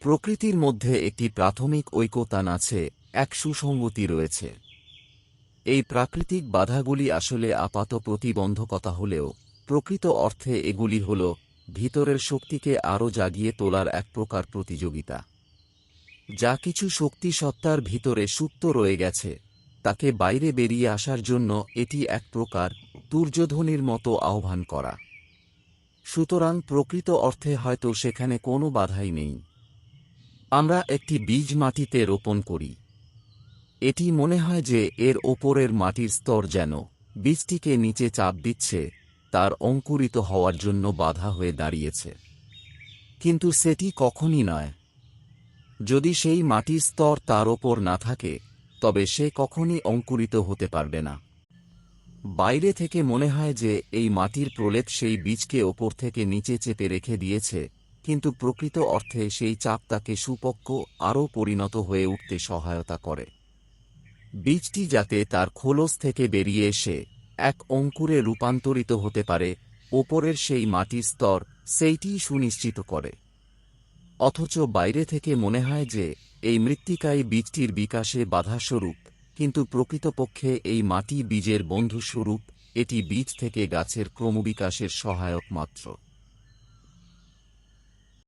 প্রকৃতির মধ্যে একটি প্রাথমিক ঐকতান আছে, এক সুসংগতি রয়েছে। এই প্রাকৃতিক বাধাগুলি আসলে আপাত প্রতিবন্ধকতা হলেও প্রকৃত অর্থে এগুলি হল ভিতরের শক্তিকে আরও জাগিয়ে তোলার এক প্রকার প্রতিযোগিতা। যা কিছু শক্তি সত্তার ভিতরে সুপ্ত রয়ে গেছে, তাকে বাইরে বেরিয়ে আসার জন্য এটি এক প্রকার তুর্যধ্বনির মতো আহ্বান করা। সুতরাং প্রকৃত অর্থে হয়তো সেখানে কোনো বাধাই নেই। আমরা একটি বীজ মাটিতে রোপণ করি। এটি মনে হয় যে এর ওপরের মাটির স্তর যেন বীজটিকে নিচে চাপ দিচ্ছে, তার অঙ্কুরিত হওয়ার জন্য বাধা হয়ে দাঁড়িয়েছে। কিন্তু সেটি কখনই নয়। যদি সেই মাটির স্তর তার ওপর না থাকে, তবে সে কখনই অঙ্কুরিত হতে পারবে না। বাইরে থেকে মনে হয় যে এই মাটির প্রলেপ সেই বীজকে ওপর থেকে নিচে চেপে রেখে দিয়েছে, কিন্তু প্রকৃত অর্থে সেই চাপ তাকে সুপক্ক আরও পরিণত হয়ে উঠতে সহায়তা করে। বীজটি যাতে তার খোলস থেকে বেরিয়ে এসে এক অঙ্কুরে রূপান্তরিত হতে পারে, ওপরের সেই মাটির স্তর সেইটিই সুনিশ্চিত করে। অথচ বাইরে থেকে মনে হয় যে এই মৃত্তিকাই বীজটির বিকাশে বাধাস্বরূপ, কিন্তু প্রকৃতপক্ষে এই মাটি বীজের বন্ধুস্বরূপ, এটি বীজ থেকে গাছের ক্রমবিকাশের সহায়ক মাত্র।